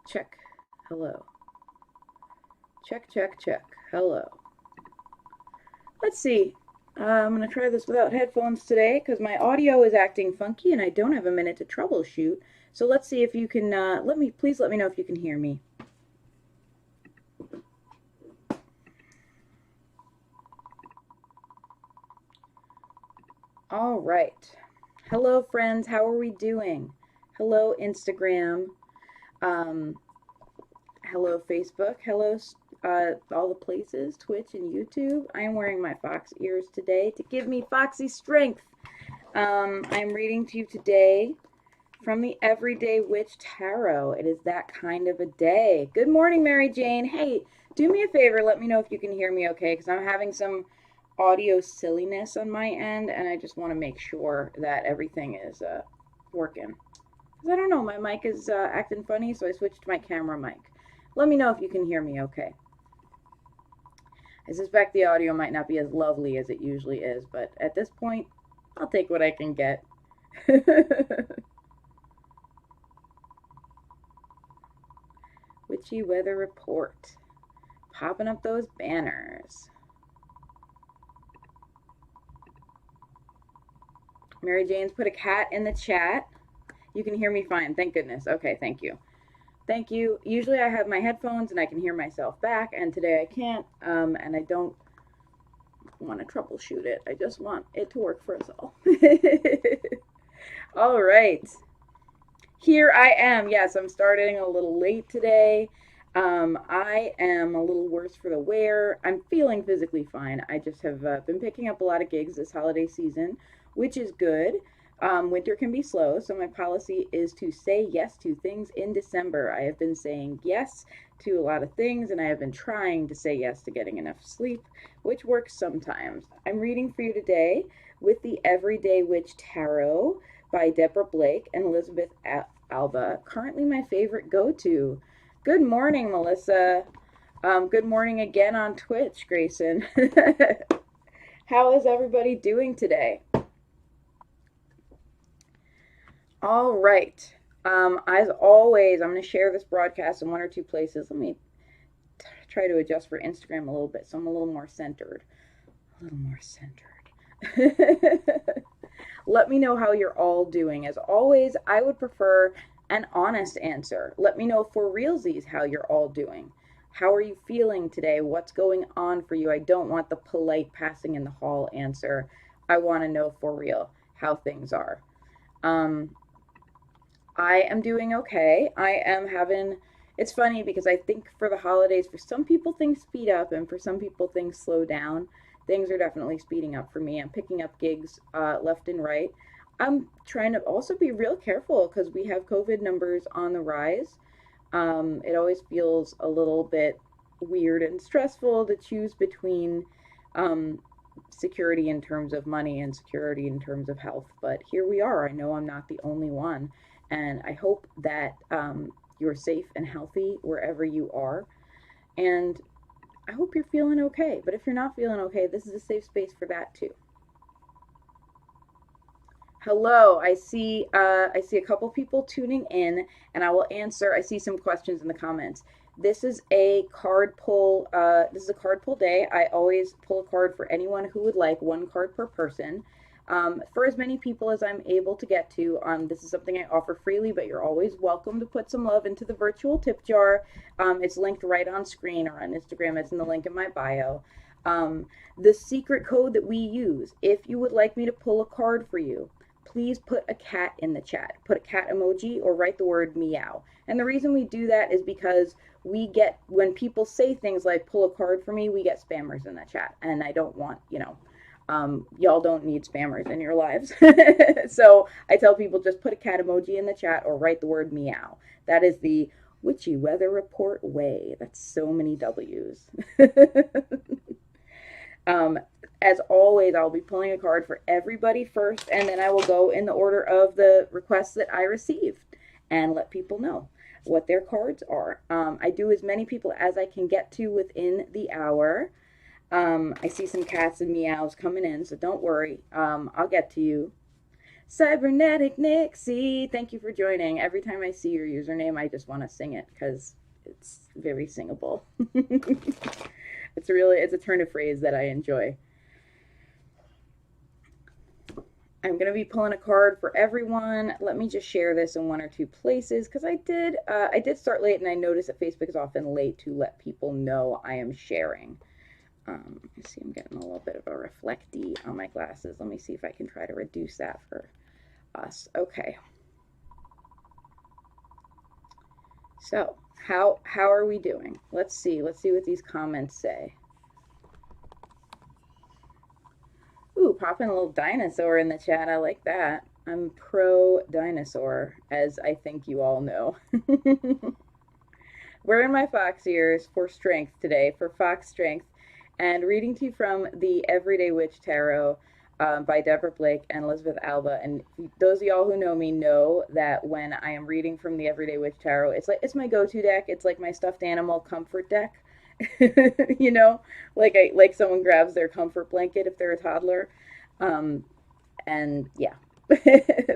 Check. Hello. Check, check, check. Hello. Let's see. I'm going to try this without headphones today because my audio is acting funky and I don't have a minute to troubleshoot. So let's see if you can, please let me know if you can hear me. All right. Hello, friends. How are we doing? Hello, Instagram. Hello, Facebook. Hello, all the places, Twitch and YouTube. I am wearing my fox ears today to give me foxy strength. I'm reading to you today from the Everyday Witch Tarot. It is that kind of a day. Good morning, Mary Jane. Hey, do me a favor. Let me know if you can hear me okay, because I'm having some audio silliness on my end, and I just want to make sure that everything is working. Because I don't know, my mic is acting funny, so I switched to my camera mic. Let me know if you can hear me okay. I suspect the audio might not be as lovely as it usually is, but at this point, I'll take what I can get. Witchy Weather Report. Popping up those banners. Mary Jane's put a cat in the chat. You can hear me fine. Thank goodness. Okay, thank you. Thank you. Usually I have my headphones and I can hear myself back, and today I can't, and I don't want to troubleshoot it. I just want it to work for us all. All right. Here I am. Yes, I'm starting a little late today. I am a little worse for the wear. I'm feeling physically fine. I just have been picking up a lot of gigs this holiday season, which is good. Winter can be slow, so my policy is to say yes to things in December. I have been saying yes to a lot of things, and I have been trying to say yes to getting enough sleep, which works sometimes. I'm reading for you today with the Everyday Witch Tarot by Deborah Blake and Elizabeth Alba, currently my favorite go-to. Good morning, Melissa. Good morning again on Twitch, Grayson. How is everybody doing today? All right. As always, I'm going to share this broadcast in one or two places. Let me try to adjust for Instagram a little bit so I'm a little more centered. A little more centered. Let me know how you're all doing. As always, I would prefer an honest answer. Let me know for realsies how you're all doing. How are you feeling today? What's going on for you? I don't want the polite passing in the hall answer. I want to know for real how things are. I am doing okay. I am having, it's funny because I think for the holidays, for some people things speed up and for some people things slow down. Things are definitely speeding up for me. I'm picking up gigs left and right. I'm trying to also be real careful because we have COVID numbers on the rise. It always feels a little bit weird and stressful to choose between security in terms of money and security in terms of health. But here we are. I know I'm not the only one. And I hope that you're safe and healthy wherever you are. And I hope you're feeling okay. But if you're not feeling okay, this is a safe space for that too. Hello, I see a couple people tuning in, and I will answer. I see some questions in the comments. This is a card pull. This is a card pull day. I always pull a card for anyone who would like, one card per person. For as many people as I'm able to get to. This is something I offer freely, but you're always welcome to put some love into the virtual tip jar. It's linked right on screen or on Instagram. It's in the link in my bio. The secret code that we use, if you would like me to pull a card for you, please put a cat in the chat. Put a cat emoji or write the word meow. And the reason we do that is because we get, when people say things like pull a card for me, we get spammers in the chat. And I don't want, y'all don't need spammers in your lives. So I tell people just put a cat emoji in the chat or write the word meow. That is the Witchy Weather Report way. That's so many W's. As always, I'll be pulling a card for everybody first, and then I will go in the order of the requests that I received and let people know what their cards are. I do as many people as I can get to within the hour. I see some cats and meows coming in, so don't worry. I'll get to you. Cybernetic Nixie, thank you for joining. Every time I see your username, I just want to sing it because it's very singable. It's a turn of phrase that I enjoy. I'm going to be pulling a card for everyone. Let me just share this in one or two places because I did start late, and I notice that Facebook is often late to let people know I am sharing. I see I'm getting a little bit of a reflecty on my glasses. Let me see if I can try to reduce that for us. Okay. So, how are we doing? Let's see. Let's see what these comments say. Ooh, popping a little dinosaur in the chat. I like that. I'm pro dinosaur, as I think you all know. Wearing my fox ears for strength today, for fox strength, and reading to you from the Everyday Witch Tarot by Deborah Blake and Elizabeth Alba. And those of y'all who know me know that when I am reading from the Everyday Witch Tarot, it's my go-to deck. It's like my stuffed animal comfort deck. You know, like someone grabs their comfort blanket if they're a toddler. And yeah,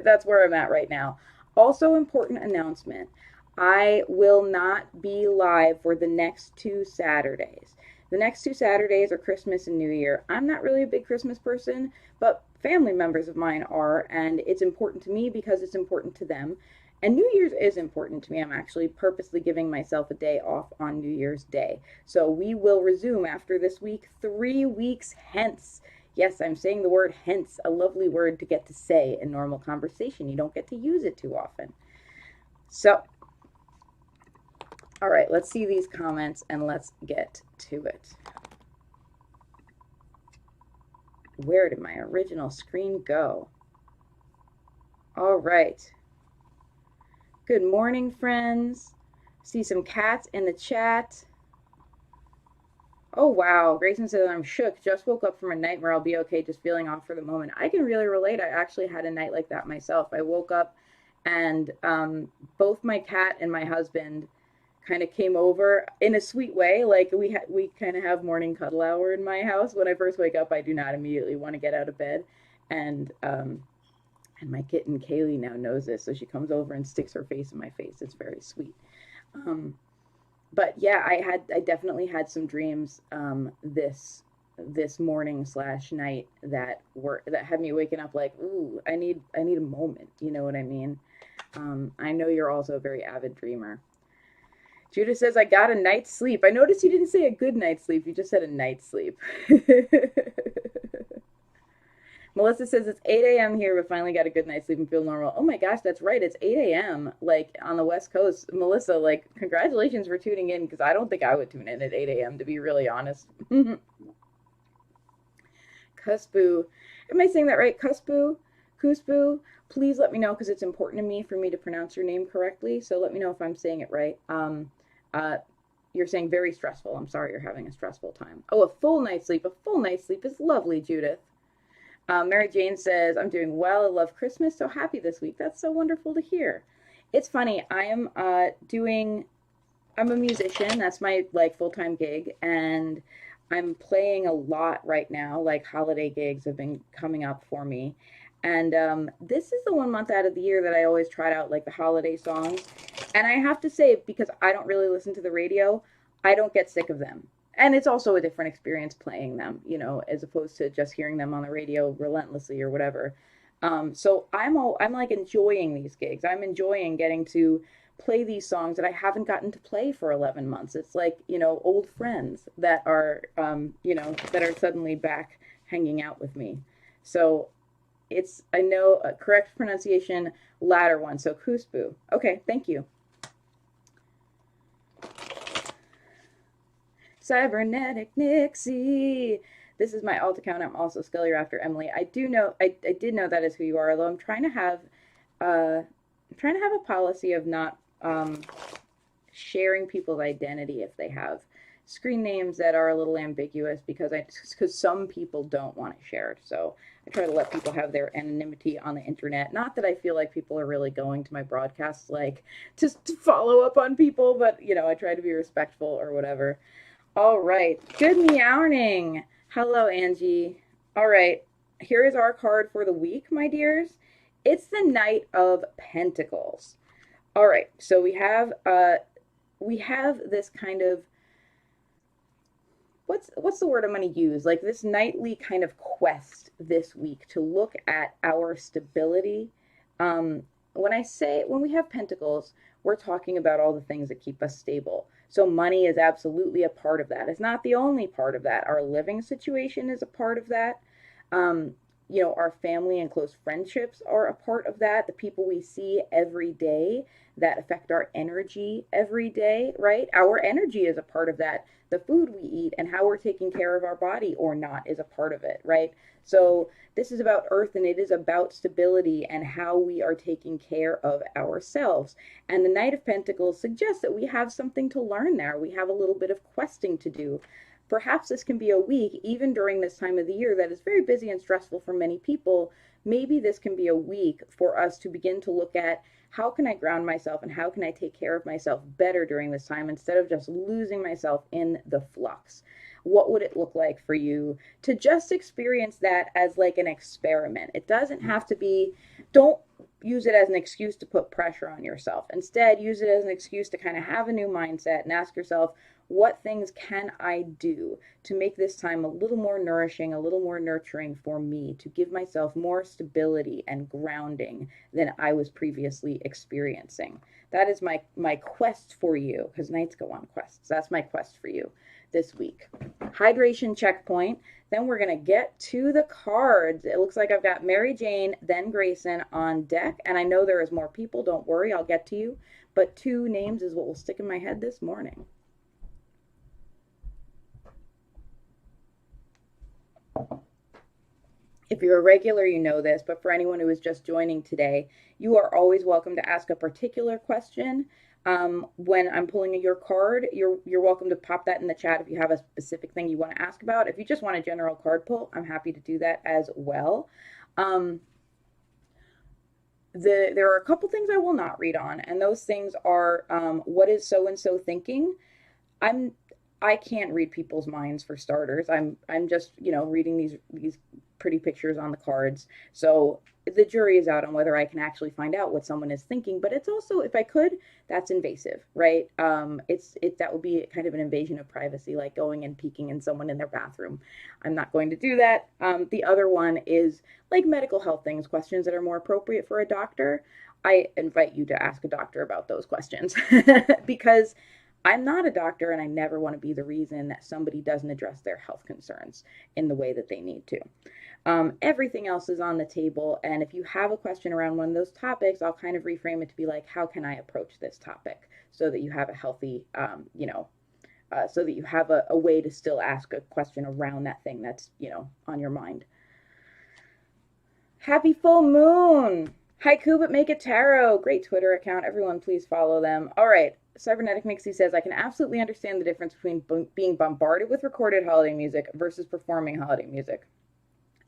that's where I'm at right now. Also, important announcement. I will not be live for the next 2 Saturdays. The next 2 Saturdays are Christmas and New Year. I'm not really a big Christmas person, but family members of mine are, and it's important to me because it's important to them. And New Year's is important to me. I'm actually purposely giving myself a day off on New Year's Day. So we will resume after this week, 3 weeks hence. Yes, I'm saying the word hence, a lovely word to get to say in normal conversation. You don't get to use it too often. So, all right, let's see these comments and let's get to it. Where did my original screen go? All right. Good morning, friends. See some cats in the chat. Oh, wow. Grayson says, I'm shook. Just woke up from a nightmare. I'll be okay. Just feeling off for the moment. I can really relate. I actually had a night like that myself. I woke up and both my cat and my husband kind of came over in a sweet way. Like we kind of have morning cuddle hour in my house. When I first wake up, I do not immediately want to get out of bed. And my kitten Kaylee now knows this, so she comes over and sticks her face in my face. It's very sweet. But yeah, I definitely had some dreams this morning / night that had me waking up like, ooh, I need a moment. You know what I mean? I know you're also a very avid dreamer. Judith says, I got a night's sleep. I noticed you didn't say a good night's sleep. You just said a night's sleep. Melissa says, it's 8 a.m. here, but finally got a good night's sleep and feel normal. Oh my gosh, that's right. It's 8 a.m. like on the West Coast. Melissa, like, congratulations for tuning in, because I don't think I would tune in at 8 a.m. to be really honest. Cuspu. Am I saying that right? Cuspu? Cuspu? Please let me know, because it's important to me for me to pronounce your name correctly. So let me know if I'm saying it right. You're saying very stressful. I'm sorry you're having a stressful time. Oh, a full night's sleep. A full night's sleep is lovely, Judith. Mary Jane says, I'm doing well. I love Christmas. So happy this week. That's so wonderful to hear. It's funny. I'm a musician. That's my like full-time gig. And I'm playing a lot right now. Like holiday gigs have been coming up for me. And this is the 1 month out of the year that I always try out like the holiday songs. And I have to say, because I don't really listen to the radio, I don't get sick of them. And it's also a different experience playing them, you know, as opposed to just hearing them on the radio relentlessly or whatever. So I'm like enjoying these gigs. I'm enjoying getting to play these songs that I haven't gotten to play for 11 months. It's like, you know, old friends that are, you know, that are suddenly back hanging out with me. So it's, I know, a correct pronunciation, latter one. So Kuspu. Okay, thank you. Cybernetic Nixie. This is my alt account. I'm also Scully after Emily. I did know that is who you are, although I'm trying to have a policy of not sharing people's identity if they have screen names that are a little ambiguous, because some people don't want it shared. So I try to let people have their anonymity on the internet. Not that I feel like people are really going to my broadcasts like just to follow up on people, but you know, I try to be respectful or whatever. All right, good meowing. Hello, Angie. All right, here is our card for the week, my dears. It's the Knight of Pentacles. All right, so we have this kind of, what's the word I'm going to use? Like this nightly kind of quest this week to look at our stability. Um, when we have pentacles, we're talking about all the things that keep us stable. So money is absolutely a part of that. It's not the only part of that. Our living situation is a part of that. Um, our family and close friendships are a part of that. The people we see every day that affect our energy every day, right? Our energy is a part of that. The food we eat and how we're taking care of our body or not is a part of it, right? So this is about earth, and it is about stability and how we are taking care of ourselves. And the Knight of Pentacles suggests that we have something to learn there. We have a little bit of questing to do. Perhaps this can be a week, even during this time of the year that is very busy and stressful for many people. Maybe this can be a week for us to begin to look at, how can I ground myself and how can I take care of myself better during this time instead of just losing myself in the flux? What would it look like for you to just experience that as like an experiment? It doesn't have to be, don't use it as an excuse to put pressure on yourself. Instead, use it as an excuse to kind of have a new mindset and ask yourself, what things can I do to make this time a little more nourishing, a little more nurturing for me, to give myself more stability and grounding than I was previously experiencing? That is my quest for you, because nights go on quests. That's my quest for you this week. Hydration checkpoint. Then we're going to get to the cards. It looks like I've got Mary Jane, then Grayson on deck. And I know there is more people. Don't worry, I'll get to you. But 2 names is what will stick in my head this morning. If you're a regular, you know this, but for anyone who is just joining today, you are always welcome to ask a particular question. When I'm pulling your card, you're welcome to pop that in the chat if you have a specific thing you want to ask about. If you just want a general card pull, I'm happy to do that as well. There are a couple things I will not read on, and those things are, what is so-and-so thinking? I can't read people's minds, for starters. I'm just, reading these pretty pictures on the cards. So the jury is out on whether I can actually find out what someone is thinking. But it's also, if I could, that's invasive, right? That would be kind of an invasion of privacy, like going and peeking in someone in their bathroom. I'm not going to do that. The other one is like medical health things, questions that are more appropriate for a doctor. I invite you to ask a doctor about those questions because I'm not a doctor, and I never want to be the reason that somebody doesn't address their health concerns in the way that they need to. Everything else is on the table, and if you have a question around one of those topics, I'll kind of reframe it to be like, how can I approach this topic so that you have a healthy, so that you have a way to still ask a question around that thing that's, on your mind. Happy full moon! Haiku but Make It Tarot. Great Twitter account. Everyone please follow them. All right. Cybernetic Mixie says, I can absolutely understand the difference between being bombarded with recorded holiday music versus performing holiday music.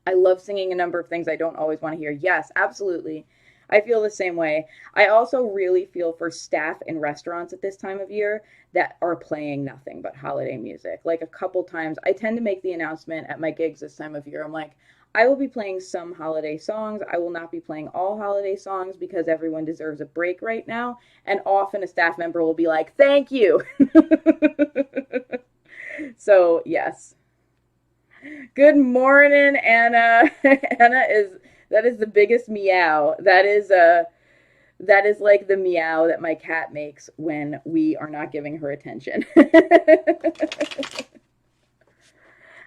I love singing a number of things I don't always want to hear. Yes, absolutely. I feel the same way. I also really feel for staff in restaurants at this time of year that are playing nothing but holiday music. Like a couple times, I tend to make the announcement at my gigs this time of year. I'm like, I will be playing some holiday songs. I will not be playing all holiday songs because everyone deserves a break right now. And often a staff member will be like, thank you. So, yes. Good morning, Anna. That is the biggest meow. That is like the meow that my cat makes when we are not giving her attention.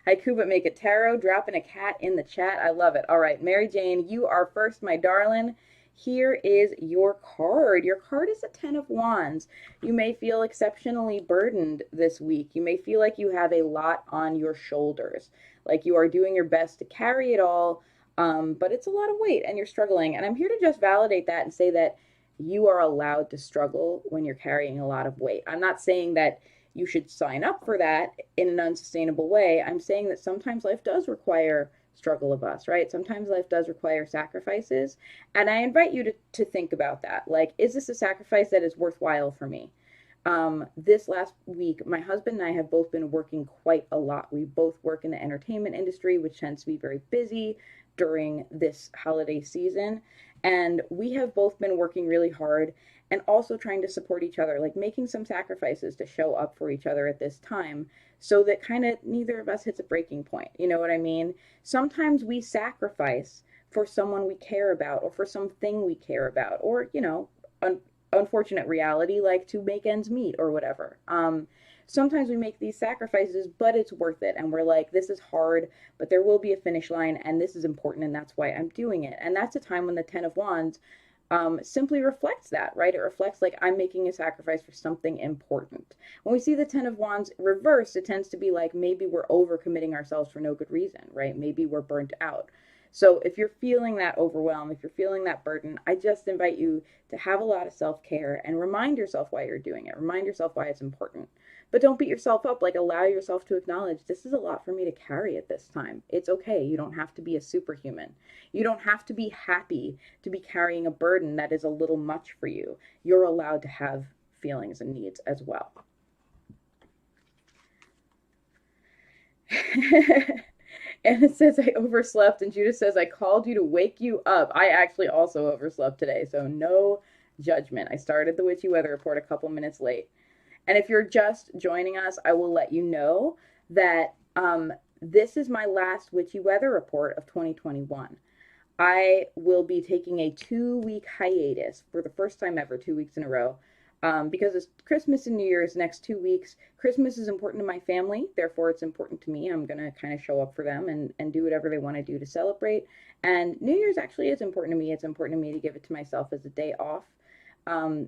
Haiku but Make It Tarot, dropping a cat in the chat. I love it. All right, Mary Jane, you are first, my darling. Here is your card. Your card is a 10 of Wands. You may feel exceptionally burdened this week. You may feel like you have a lot on your shoulders, like you are doing your best to carry it all, but it's a lot of weight and you're struggling. And I'm here to just validate that and say that you are allowed to struggle when you're carrying a lot of weight. I'm not saying that you should sign up for that in an unsustainable way. I'm saying that sometimes life does require struggle of us, right? Sometimes life does require sacrifices. And I invite you to think about that. Like, is this a sacrifice that is worthwhile for me? This last week, my husband and I have both been working quite a lot. We both work in the entertainment industry, which tends to be very busy during this holiday season. And we have both been working really hard and also trying to support each other, like making some sacrifices to show up for each other at this time so that kind of neither of us hits a breaking point. You know what I mean? Sometimes we sacrifice for someone we care about or for something we care about or, unfortunate reality like to make ends meet or whatever. Sometimes we make these sacrifices, but it's worth it. And we're like, this is hard, but there will be a finish line, and this is important, and that's why I'm doing it. And that's a time when the Ten of Wands simply reflects that, right? It reflects like I'm making a sacrifice for something important. When we see the Ten of Wands reversed, it tends to be like maybe we're overcommitting ourselves for no good reason, right? Maybe we're burnt out. So if you're feeling that overwhelm, if you're feeling that burden, I just invite you to have a lot of self-care and remind yourself why you're doing it. Remind yourself why it's important. But don't beat yourself up. Like, allow yourself to acknowledge this is a lot for me to carry at this time. It's okay. You don't have to be a superhuman. You don't have to be happy to be carrying a burden that is a little much for you. You're allowed to have feelings and needs as well. And it says I overslept, and Judith says I called you to wake you up. I actually also overslept today, so no judgment. I started the Witchy Weather Report a couple minutes late. And if you're just joining us, I will let you know that this is my last Witchy Weather Report of 2021. I will be taking a 2-week hiatus for the first time ever, 2 weeks in a row, because it's Christmas and New Year's next 2 weeks. Christmas is important to my family, therefore it's important to me. I'm going to kind of show up for them and do whatever they want to do to celebrate. And New Year's actually is important to me. It's important to me to give it to myself as a day off.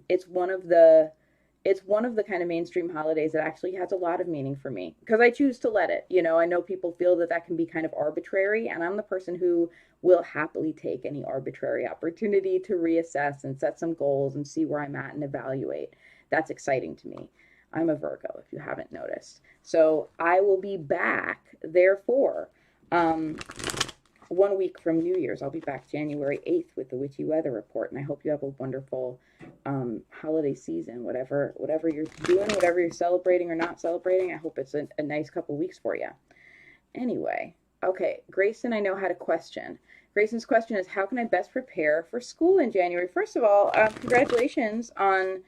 It's one of the kind of mainstream holidays that actually has a lot of meaning for me because I choose to let it. I know people feel that that can be kind of arbitrary, and I'm the person who will happily take any arbitrary opportunity to reassess and set some goals and see where I'm at and evaluate. That's exciting to me. I'm a Virgo, if you haven't noticed. So I will be back, therefore, 1 week from New Year's. I'll be back January 8th with the Witchy Weather Report, and I hope you have a wonderful holiday season, whatever you're doing, whatever you're celebrating or not celebrating. I hope it's a nice couple weeks for you. Anyway, okay, Grayson, I know had a question. Grayson's question is, how can I best prepare for school in January? First of all, congratulations on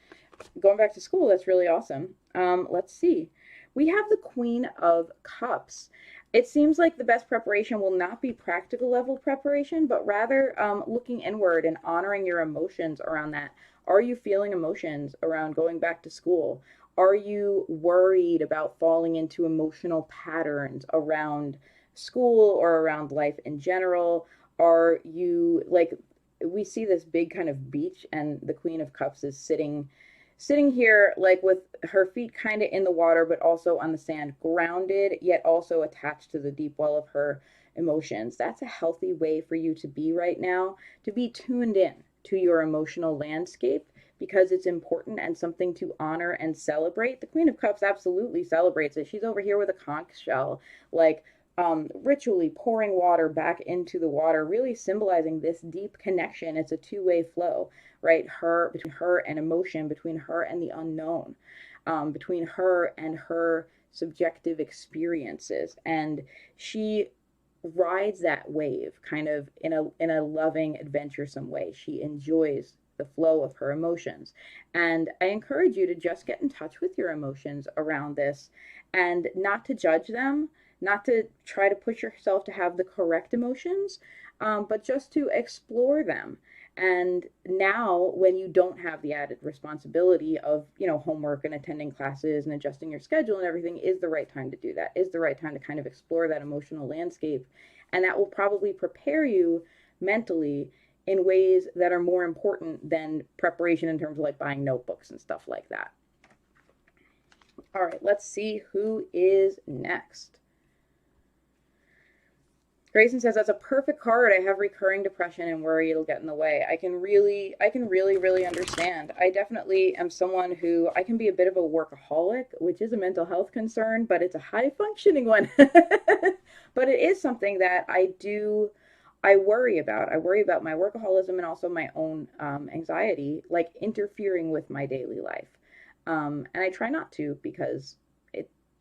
going back to school. That's really awesome. Let's see. We have the Queen of Cups. It seems like the best preparation will not be practical level preparation, but rather looking inward and honoring your emotions around that. Are you feeling emotions around going back to school? Are you worried about falling into emotional patterns around school or around life in general? Are you, like, we see this big kind of beach, and the Queen of Cups is sitting here, like, with her feet kind of in the water, but also on the sand, grounded, yet also attached to the deep well of her emotions. That's a healthy way for you to be right now, to be tuned in to your emotional landscape, because it's important and something to honor and celebrate. The Queen of Cups absolutely celebrates it. She's over here with a conch shell, like, ritually pouring water back into the water, really symbolizing this deep connection. It's a two-way flow, right? Between her and emotion, between her and the unknown, between her and her subjective experiences. And she rides that wave kind of in a loving, adventuresome way. She enjoys the flow of her emotions. And I encourage you to just get in touch with your emotions around this and not to judge them, not to try to push yourself to have the correct emotions, but just to explore them. And now, when you don't have the added responsibility of, homework and attending classes and adjusting your schedule and everything, is the right time to do that, is the right time to kind of explore that emotional landscape. And that will probably prepare you mentally in ways that are more important than preparation in terms of like buying notebooks and stuff like that. All right, let's see who is next. Grayson says, that's a perfect card. I have recurring depression and worry it'll get in the way. I can really understand. I definitely am someone who, I can be a bit of a workaholic, which is a mental health concern, but it's a high functioning one. But it is something that I worry about. I worry about my workaholism and also my own anxiety, like interfering with my daily life. And I try not to, because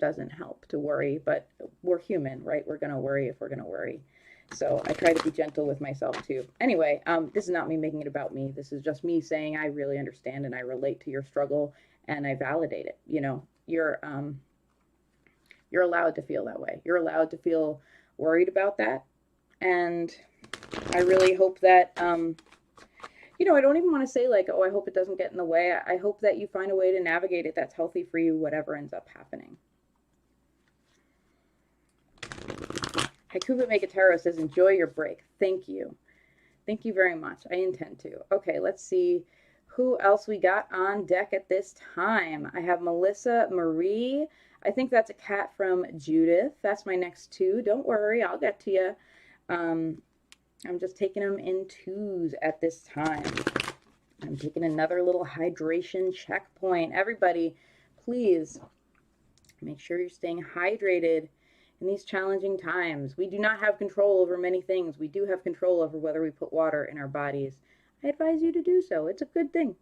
doesn't help to worry, but we're human, right? We're going to worry if we're going to worry. So I try to be gentle with myself too. Anyway, this is not me making it about me. This is just me saying I really understand and I relate to your struggle and I validate it. You know, you're allowed to feel that way. You're allowed to feel worried about that. And I really hope that, you know, I don't even want to say like, oh, I hope it doesn't get in the way. I hope that you find a way to navigate it that's healthy for you, whatever ends up happening. Haikuba Make a Tarot says, enjoy your break. Thank you. Thank you very much. I intend to. Okay, let's see who else we got on deck at this time. I have Melissa Marie. I think that's a cat from Judith. That's my next two. Don't worry, I'll get to you. I'm just taking them in twos at this time. I'm taking another little hydration checkpoint. Everybody, please make sure you're staying hydrated in these challenging times. We do not have control over many things. We do have control over whether we put water in our bodies. I advise you to do so. It's a good thing.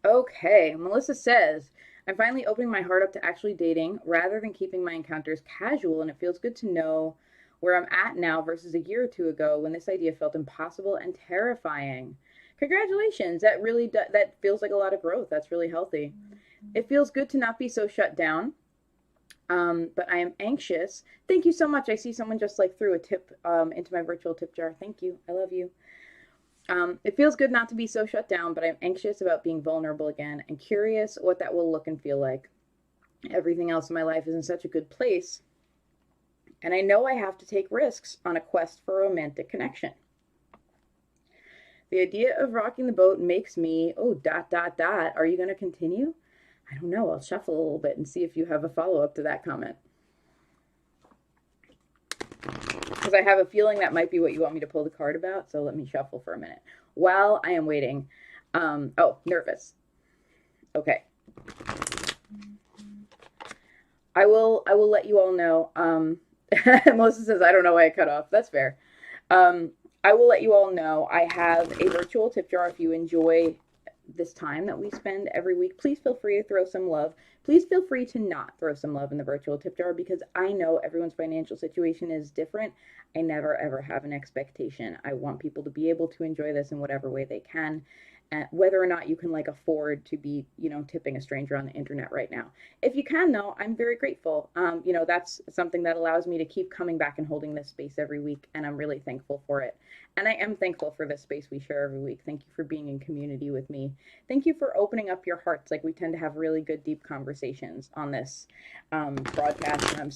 Okay, Melissa says, I'm finally opening my heart up to actually dating rather than keeping my encounters casual, and it feels good to know where I'm at now versus a year or two ago when this idea felt impossible and terrifying. Congratulations. That really that feels like a lot of growth. That's really healthy. It feels good to not be so shut down. But I am anxious. Thank you so much. I see someone just like threw a tip into my virtual tip jar. Thank you. I love you. It feels good not to be so shut down, but I'm anxious about being vulnerable again and curious what that will look and feel like. Everything else in my life is in such a good place. And I know I have to take risks on a quest for romantic connection. The idea of rocking the boat makes me, oh, ... Are you going to continue? I don't know. I'll shuffle a little bit and see if you have a follow-up to that comment. Because I have a feeling that might be what you want me to pull the card about, so let me shuffle for a minute. While I am waiting, oh, nervous. Okay. I will let you all know. Melissa says, I don't know why I cut off. That's fair. I will let you all know I have a virtual tip jar. If you enjoy this time that we spend every week, please feel free to throw some love. Please feel free to not throw some love in the virtual tip jar because I know everyone's financial situation is different. I never ever have an expectation. I want people to be able to enjoy this in whatever way they can. Whether or not you can like afford to be, you know, tipping a stranger on the internet right now. If you can though, I'm very grateful. You know, that's something that allows me to keep coming back and holding this space every week, and I'm really thankful for it. And I am thankful for this space we share every week. Thank you for being in community with me. Thank you for opening up your hearts. Like we tend to have really good, deep conversations on this broadcast, and I'm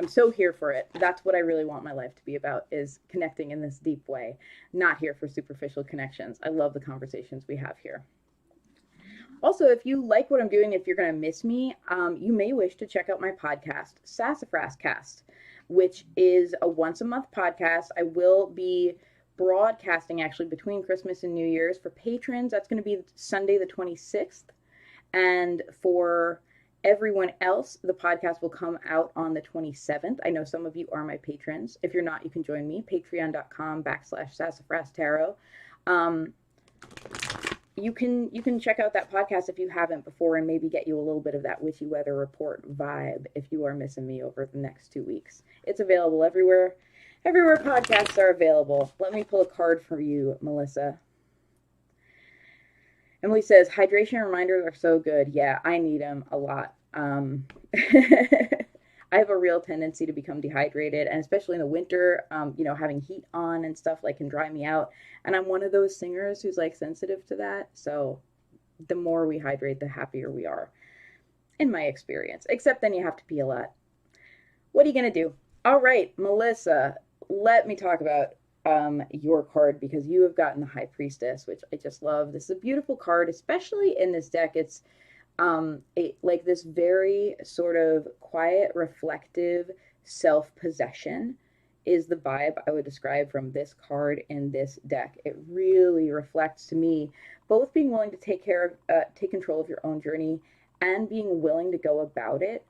so here for it. That's what I really want my life to be about, is connecting in this deep way, not here for superficial connections. I love the conversations we have here. Also, if you like what I'm doing, if you're going to miss me, you may wish to check out my podcast, Sassafras Cast, which is a once a month podcast. I will be broadcasting actually between Christmas and New Year's. For patrons, that's going to be Sunday the 26th. And for everyone else, the podcast will come out on the 27th. I know some of you are my patrons. If you're not, you can join me, patreon.com/Sassafras Tarot. You can check out that podcast if you haven't before and maybe get you a little bit of that witchy weather report vibe if you are missing me over the next 2 weeks. It's available everywhere. Everywhere podcasts are available. Let me pull a card for you, Melissa. Emily says, hydration reminders are so good. Yeah, I need them a lot. I have a real tendency to become dehydrated, and especially in the winter, you know, having heat on and stuff like can dry me out. And I'm one of those singers who's like sensitive to that. So the more we hydrate, the happier we are, in my experience. Except then you have to pee a lot. What are you going to do? All right, Melissa, let me talk about your card, because you have gotten the High Priestess, which I just love. This is a beautiful card, especially in this deck. It's like this very sort of quiet, reflective self-possession is the vibe I would describe from this card in this deck. It really reflects to me both being willing to take control of your own journey and being willing to go about it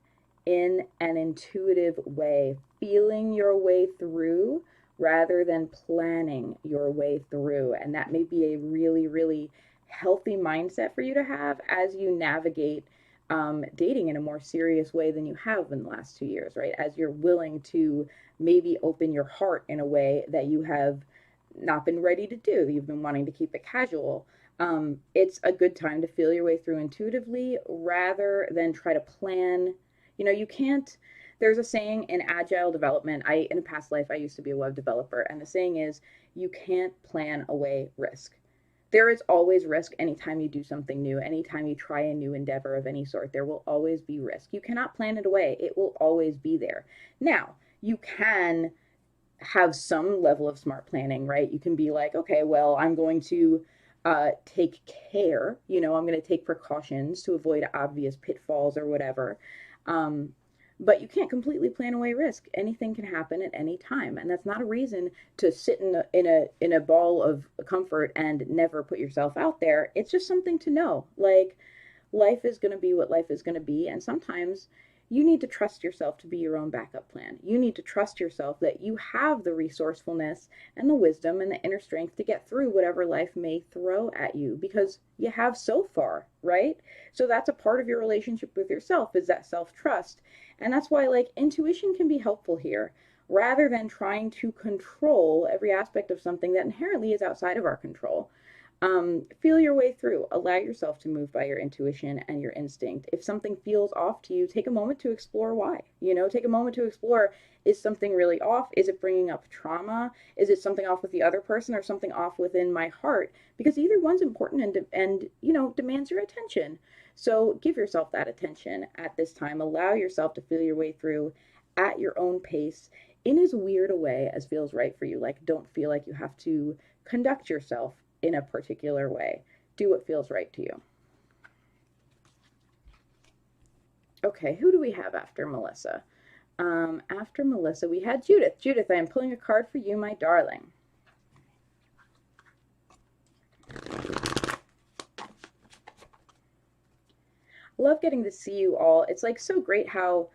in an intuitive way, feeling your way through rather than planning your way through. And that may be a really, really healthy mindset for you to have as you navigate dating in a more serious way than you have in the last 2 years, right? As you're willing to maybe open your heart in a way that you have not been ready to do. You've been wanting to keep it casual. It's a good time to feel your way through intuitively rather than try to plan. You know, you can't, there's a saying in agile development. In a past life, I used to be a web developer, and the saying is, you can't plan away risk. There is always risk anytime you do something new, anytime you try a new endeavor of any sort. There will always be risk. You cannot plan it away. It will always be there. Now, you can have some level of smart planning, right? You can be like, okay, well, I'm going to take care, you know, I'm going to take precautions to avoid obvious pitfalls or whatever. Um, but you can't completely plan away risk. Anything can happen at any time, and that's not a reason to sit in a ball of comfort and never put yourself out there. It's just something to know. Like, life is going to be what life is going to be, and sometimes you need to trust yourself to be your own backup plan. You need to trust yourself that you have the resourcefulness and the wisdom and the inner strength to get through whatever life may throw at you, because you have so far, right? So that's a part of your relationship with yourself, is that self-trust. And that's why, like, intuition can be helpful here, rather than trying to control every aspect of something that inherently is outside of our control. Feel your way through. Allow yourself to move by your intuition and your instinct. If something feels off to you, take a moment to explore why. You know, take a moment to explore, is something really off? Is it bringing up trauma? Is it something off with the other person, or something off within my heart? Because either one's important and you know, demands your attention. So give yourself that attention at this time. Allow yourself to feel your way through at your own pace, in as weird a way as feels right for you. Like, don't feel like you have to conduct yourself in a particular way. Do what feels right to you. Okay, who do we have after Melissa? After Melissa, we had Judith. Judith, I am pulling a card for you, my darling. Love getting to see you all. It's like so great how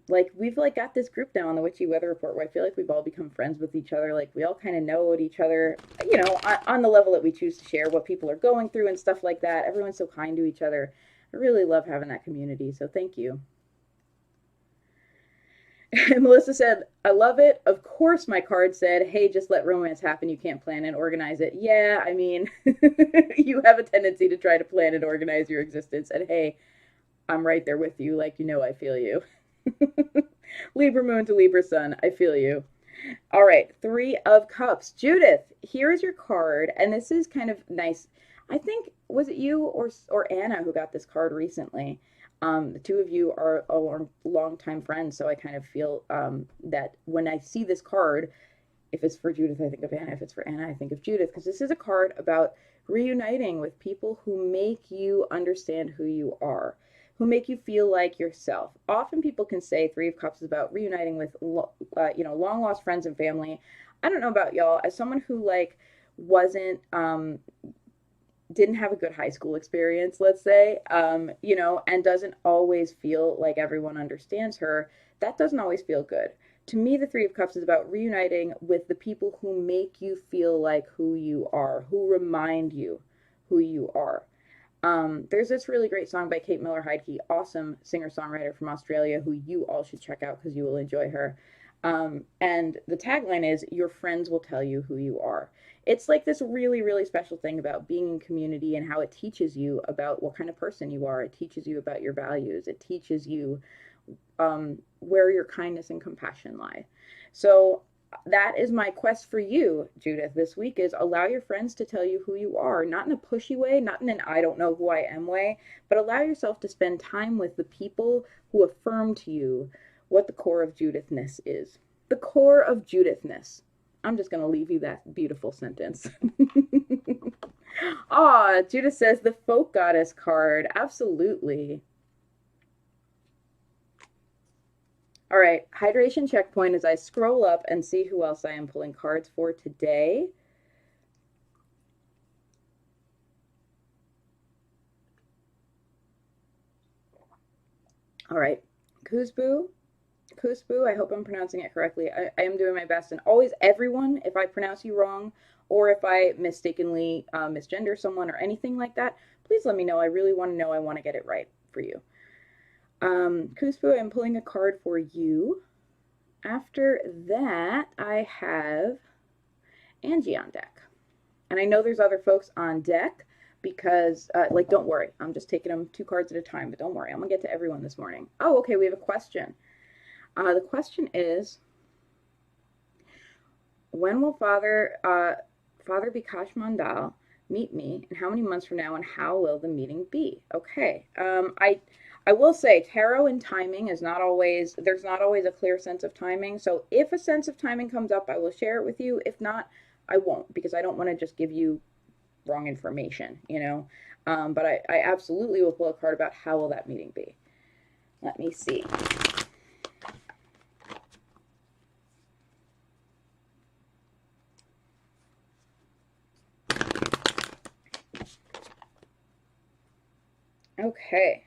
like we've like got this group now on the Witchy Weather Report where I feel like we've all become friends with each other. Like, we all kind of know what each other, you know, on the level that we choose to share what people are going through and stuff like that. Everyone's so kind to each other. I really love having that community, so thank you. Melissa said, I love it. Of course, my card said, hey, just let romance happen. You can't plan and organize it. Yeah, I mean, you have a tendency to try to plan and organize your existence. And hey, I'm right there with you. Like, you know, I feel you. Libra moon to Libra sun, I feel you. All right, 3 of Cups. Judith, here is your card, and this is kind of nice. I think, was it you or Anna who got this card recently? The two of you are a long-time friends, so I kind of feel that when I see this card, if it's for Judith, I think of Anna. If it's for Anna, I think of Judith, because this is a card about reuniting with people who make you understand who you are, who make you feel like yourself. Often people can say 3 of Cups is about reuniting with, you know, long lost friends and family. I don't know about y'all. As someone who like wasn't, didn't have a good high school experience, let's say, you know, and doesn't always feel like everyone understands her, that doesn't always feel good. To me, the 3 of Cups is about reuniting with the people who make you feel like who you are, who remind you who you are. There's this really great song by Kate Miller-Heidke, awesome singer-songwriter from Australia, who you all should check out because you will enjoy her. And the tagline is, your friends will tell you who you are. It's like this really, really special thing about being in community and how it teaches you about what kind of person you are. It teaches you about your values. It teaches you where your kindness and compassion lie. So that is my quest for you, Judith, this week, is allow your friends to tell you who you are, not in a pushy way, not in an I don't know who I am way, but allow yourself to spend time with the people who affirm to you what the core of Judithness is. The core of Judithness. I'm just going to leave you that beautiful sentence. Ah, Judith says the folk goddess card. Absolutely. All right, hydration checkpoint as I scroll up and see who else I am pulling cards for today. All right, Kuzbu, I hope I'm pronouncing it correctly. I am doing my best, and always everyone, if I pronounce you wrong, or if I mistakenly misgender someone or anything like that, please let me know. I really want to know. I want to get it right. for you. Kuspu, I'm pulling a card for you. After that, I have Angie on deck. And I know there's other folks on deck because, like, don't worry. I'm just taking them 2 cards at a time, but don't worry. I'm going to get to everyone this morning. Oh, okay, we have a question. The question is, when will Father Bikash Mandal meet me, and how many months from now, and how will the meeting be? Okay, I will say tarot and timing is not always, there's not always a clear sense of timing. So if a sense of timing comes up, I will share it with you. If not, I won't, because I don't want to just give you wrong information, you know. But I absolutely will pull a card about how will that meeting be. Let me see. Okay.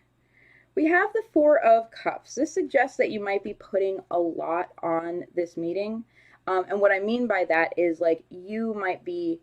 We have the 4 of Cups. This suggests that you might be putting a lot on this meeting. And what I mean by that is, like, you might be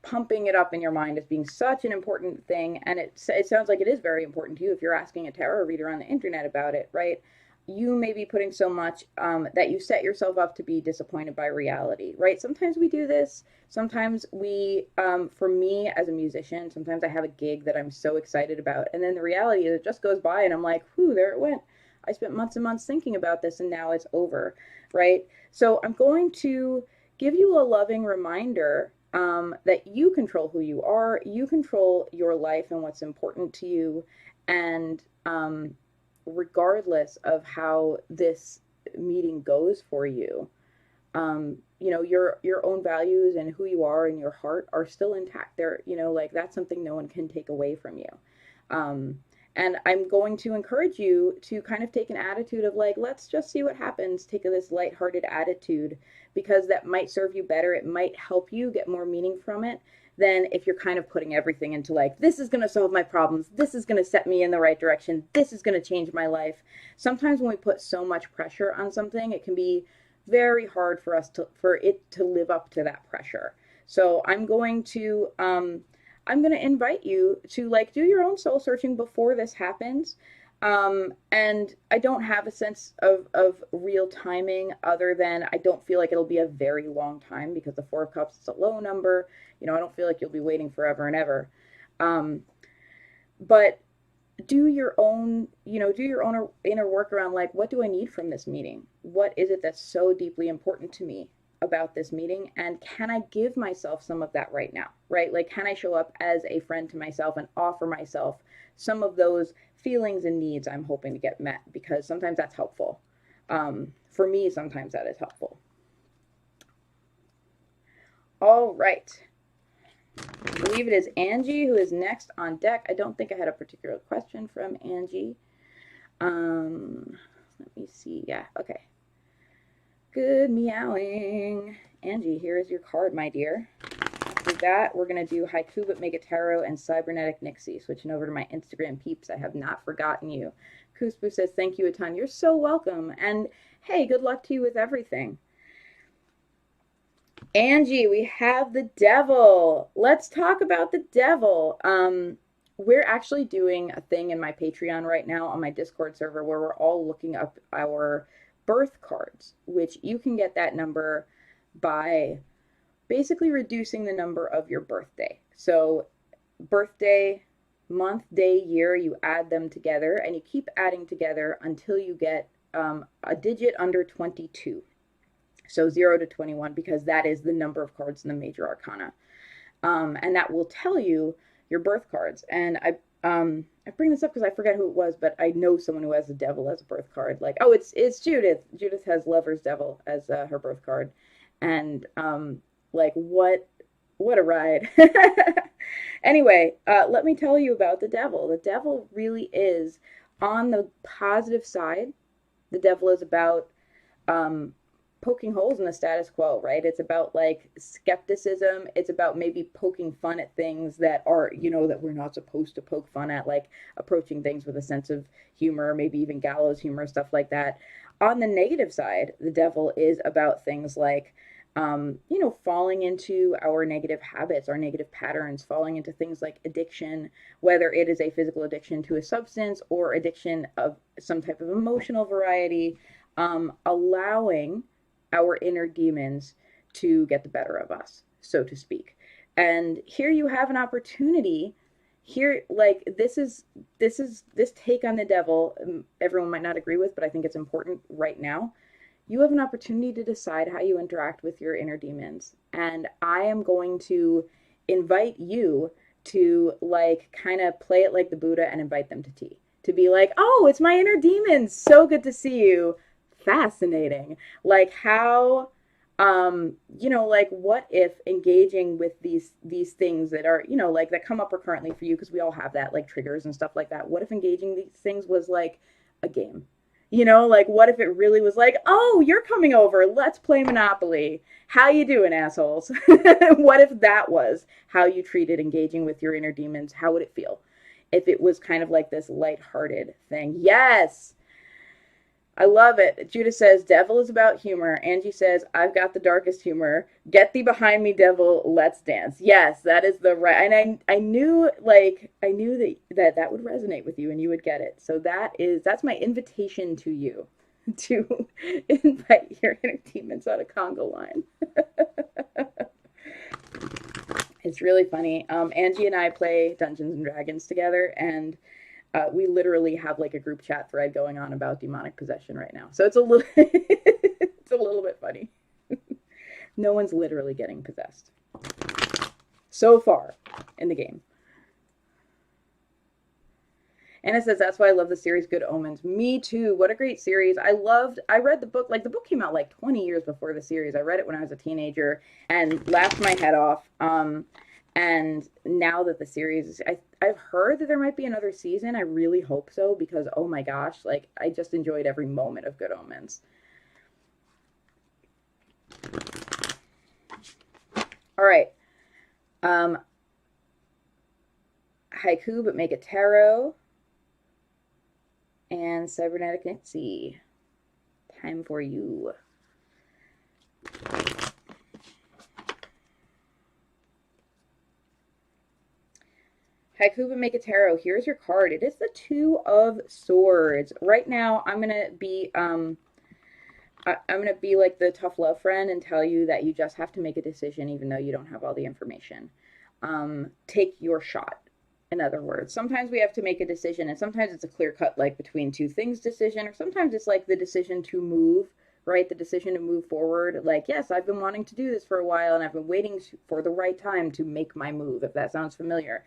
pumping it up in your mind as being such an important thing. And it sounds like it is very important to you if you're asking a tarot reader on the internet about it, right? You may be putting so much that you set yourself up to be disappointed by reality, right? Sometimes we do this. Sometimes we, for me as a musician, sometimes I have a gig that I'm so excited about. And then the reality is it just goes by and I'm like, whew, there it went. I spent months and months thinking about this and now it's over, right? So I'm going to give you a loving reminder that you control who you are, you control your life and what's important to you, and regardless of how this meeting goes for you, you know, your own values and who you are and your heart are still intact. They're, you know, like, that's something no one can take away from you. And I'm going to encourage you to kind of take an attitude of, like, let's just see what happens. Take this lighthearted attitude, because that might serve you better. It might help you get more meaning from it than if you're kind of putting everything into, like, this is going to solve my problems. This is going to set me in the right direction. This is going to change my life. Sometimes when we put so much pressure on something, it can be very hard for us for it to live up to that pressure. So I'm going to invite you to, like, do your own soul searching before this happens. And I don't have a sense of real timing, other than I don't feel like it'll be a very long time, because the 4 of Cups is a low number. You know, I don't feel like you'll be waiting forever and ever. But do your own, you know, do your own inner work around, like, what do I need from this meeting? What is it that's so deeply important to me about this meeting? And can I give myself some of that right now, right? Like, can I show up as a friend to myself and offer myself some of those feelings and needs I'm hoping to get met? Because sometimes that's helpful. For me, sometimes that is helpful. All right. I believe it is Angie who is next on deck. I don't think I had a particular question from Angie. Let me see. Yeah, okay. Good meowing. Angie, here is your card, my dear. With that, we're going to do Haiku but Mega Tarot and Cybernetic Nixie. Switching over to my Instagram peeps. I have not forgotten you. Kuspu says, thank you a ton. You're so welcome. And hey, good luck to you with everything. Angie, we have the Devil. Let's talk about the Devil. We're actually doing a thing in my Patreon right now on my Discord server where we're all looking up our birth cards, which you can get that number by basically reducing the number of your birthday. So birthday, month, day, year, you add them together, and you keep adding together until you get a digit under 22. So 0 to 21, because that is the number of cards in the major arcana. And that will tell you your birth cards. And I bring this up because I forget who it was, but I know someone who has the Devil as a birth card. Like, oh, it's Judith. Judith has Lover's Devil as her birth card. And like, what a ride. Anyway, let me tell you about the Devil. The Devil really is on the positive side. The Devil is about poking holes in the status quo, right? It's about, like, skepticism. It's about maybe poking fun at things that are, you know, that we're not supposed to poke fun at, like approaching things with a sense of humor, maybe even gallows humor, stuff like that. On the negative side, the Devil is about things like you know, falling into our negative habits, our negative patterns, falling into things like addiction, whether it is a physical addiction to a substance or addiction of some type of emotional variety, allowing our inner demons to get the better of us, so to speak. And here you have an opportunity. Here, like, this take on the devil, everyone might not agree with, but I think it's important right now. You have an opportunity to decide how you interact with your inner demons. And I am going to invite you to, like, kind of play it like the Buddha and invite them to tea. To be like, oh, it's my inner demons. So good to see you. Fascinating. Like, how, you know, like, what if engaging with these things that are, you know, like, that come up recurrently for you, because we all have that, like, triggers and stuff like that. What if engaging these things was like a game? You know, like, what if it really was like, oh, you're coming over, let's play Monopoly. How you doing, assholes? What if that was how you treated engaging with your inner demons? How would it feel if it was kind of like this lighthearted thing? Yes, I love it. Judith says, devil is about humor. Angie says, I've got the darkest humor. Get thee behind me, devil. Let's dance. Yes, that is the right. And I knew, like, I knew that would resonate with you and you would get it. So that's my invitation to you, to invite your inner demons on a Congo line. It's really funny. Angie and I play Dungeons and Dragons together, and we literally have, like, a group chat thread going on about demonic possession right now. So it's a little, it's a little bit funny. No one's literally getting possessed so far in the game. Anna says, that's why I love the series Good Omens. Me too. What a great series. I read the book, like, the book came out like 20 years before the series. I read it when I was a teenager and laughed my head off. And now that the series, I've heard that there might be another season. I really hope so, because, oh my gosh, like, I just enjoyed every moment of Good Omens. All right. Haiku, but make it tarot. And Cybernetic Nitsy. Time for you. Haiku, but make a tarot. Here's your card. It is the Two of Swords. Right now, I'm gonna be like the tough love friend and tell you that you just have to make a decision, even though you don't have all the information. Take your shot. In other words, sometimes we have to make a decision, and sometimes it's a clear cut, like, between two things decision, or sometimes it's like the decision to move, right? The decision to move forward. Like, yes, I've been wanting to do this for a while, and I've been waiting for the right time to make my move, if that sounds familiar.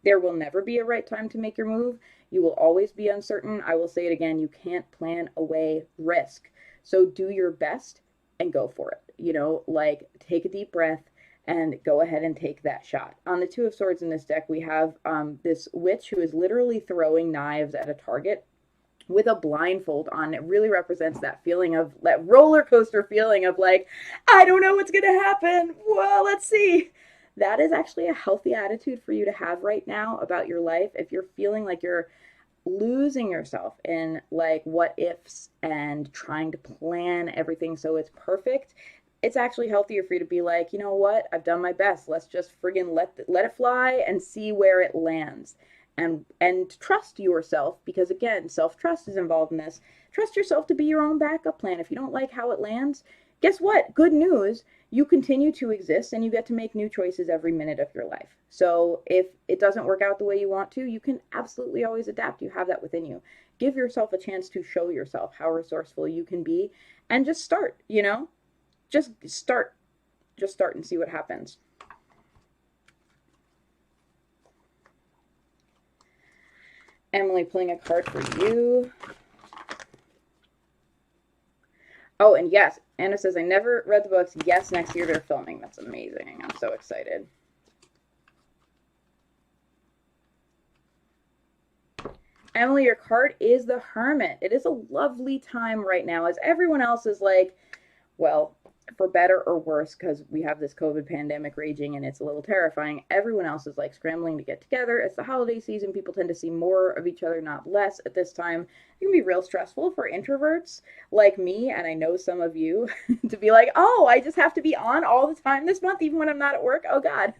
There will never be a right time to make your move. You will always be uncertain. I will say it again, you can't plan away risk. So do your best and go for it. You know, like, take a deep breath and go ahead and take that shot. On the Two of Swords in this deck, we have this witch who is literally throwing knives at a target with a blindfold on. It really represents that feeling of, that roller coaster feeling of, like, I don't know what's gonna happen. Well, let's see. That is actually a healthy attitude for you to have right now about your life. If you're feeling like you're losing yourself in, like, what ifs and trying to plan everything so it's perfect, it's actually healthier for you to be like, you know what, I've done my best. Let's just friggin' let it fly and see where it lands. And trust yourself, because, again, self-trust is involved in this. Trust yourself to be your own backup plan. If you don't like how it lands, guess what? Good news. You continue to exist, and you get to make new choices every minute of your life. So if it doesn't work out the way you want to, you can absolutely always adapt. You have that within you. Give yourself a chance to show yourself how resourceful you can be, and just start, you know? Just start and see what happens. Emily, pulling a card for you. Oh, and yes, Anna says, I never read the books. Yes, next year they're filming. That's amazing. I'm so excited. Emily, your card is the Hermit. It is a lovely time right now, as everyone else is like, well, for better or worse, because we have this COVID pandemic raging and it's a little terrifying, everyone else is like scrambling to get together. It's the holiday season. People tend to see more of each other, not less at this time. It can be real stressful for introverts like me, and I know some of you, to be like, oh, I just have to be on all the time this month, even when I'm not at work. Oh, God.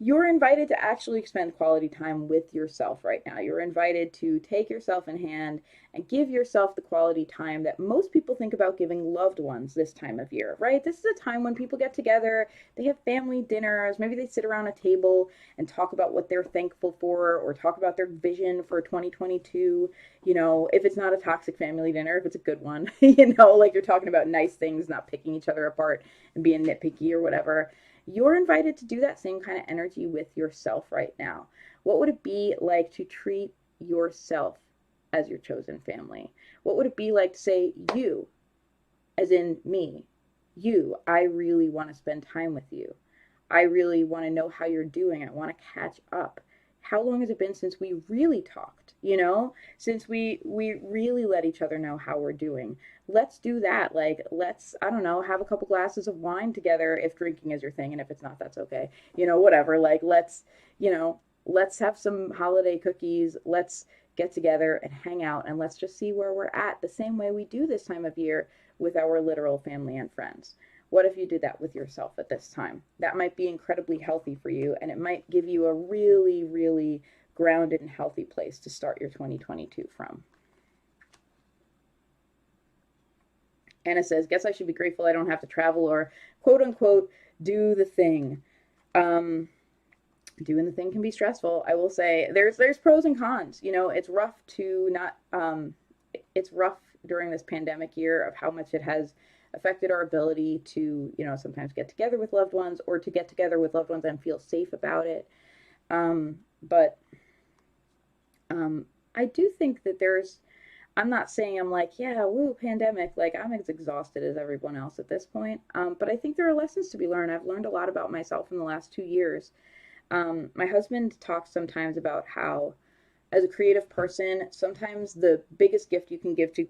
You're invited to actually spend quality time with yourself right now. You're invited to take yourself in hand and give yourself the quality time that most people think about giving loved ones this time of year, right? This is a time when people get together, they have family dinners, maybe they sit around a table and talk about what they're thankful for or talk about their vision for 2022. You know, if it's not a toxic family dinner, if it's a good one, you know, like you're talking about nice things, not picking each other apart and being nitpicky or whatever. You're invited to do that same kind of energy with yourself right now. What would it be like to treat yourself as your chosen family? What would it be like to say, you, as in me, you, I really want to spend time with you. I really want to know how you're doing. I want to catch up. How long has it been since we really talked? You know, since we really let each other know how we're doing. Let's do that. Like, let's, I don't know, have a couple glasses of wine together if drinking is your thing, and if it's not, that's okay. You know, whatever. Like, let's, you know, let's have some holiday cookies. Let's get together and hang out, and let's just see where we're at, the same way we do this time of year with our literal family and friends. What if you did that with yourself at this time? That might be incredibly healthy for you, and it might give you a really, really grounded and healthy place to start your 2022 from. Anna says, guess I should be grateful I don't have to travel or quote unquote do the thing. Doing the thing can be stressful. I will say there's pros and cons. You know, it's rough to not it's rough during this pandemic year of how much it has affected our ability to, you know, sometimes get together with loved ones or to get together with loved ones and feel safe about it. But I do think that I'm not saying I'm like, yeah, woo, pandemic. Like, I'm as exhausted as everyone else at this point. But I think there are lessons to be learned. I've learned a lot about myself in the last 2 years. My husband talks sometimes about how, as a creative person, sometimes the biggest gift you can give to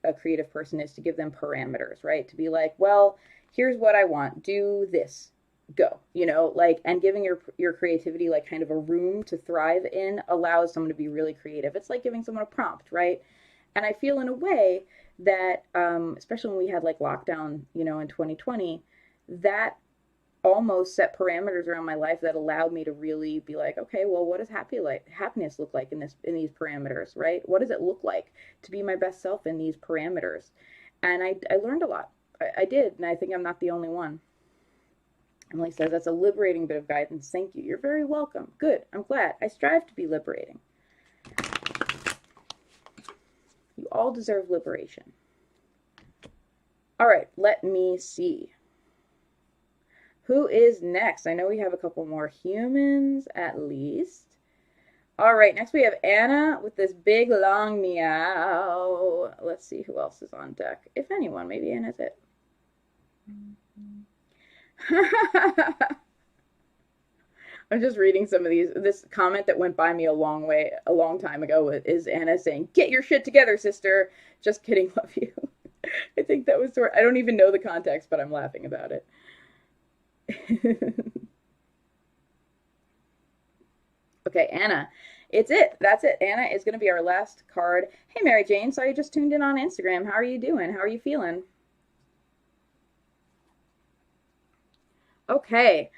a creative person is to give them parameters, right? To be like, well, here's what I want. Do this. Go. You know, like, and giving your creativity like kind of a room to thrive in allows someone to be really creative. It's like giving someone a prompt, right? And I feel in a way that, especially when we had like lockdown, you know, in 2020, that almost set parameters around my life that allowed me to really be like, okay, well, what does happiness look like in these parameters, right? What does it look like to be my best self in these parameters? And I learned a lot. I did, and I think I'm not the only one. Emily says, that's a liberating bit of guidance. Thank you. You're very welcome. Good. I'm glad. I strive to be liberating. You all deserve liberation. All right, let me see. Who is next? I know we have a couple more humans at least. All right, next we have Anna with this big long meow. Let's see who else is on deck. If anyone, maybe Anna's it. I'm just reading some of these. This comment that went by me a long time ago is Anna saying, "Get your shit together, sister." Just kidding, love you. I think that was I don't even know the context, but I'm laughing about it. Okay, Anna. It's it. That's it. Anna is going to be our last card. Hey, Mary Jane. Saw you just tuned in on Instagram. How are you doing? How are you feeling? Okay.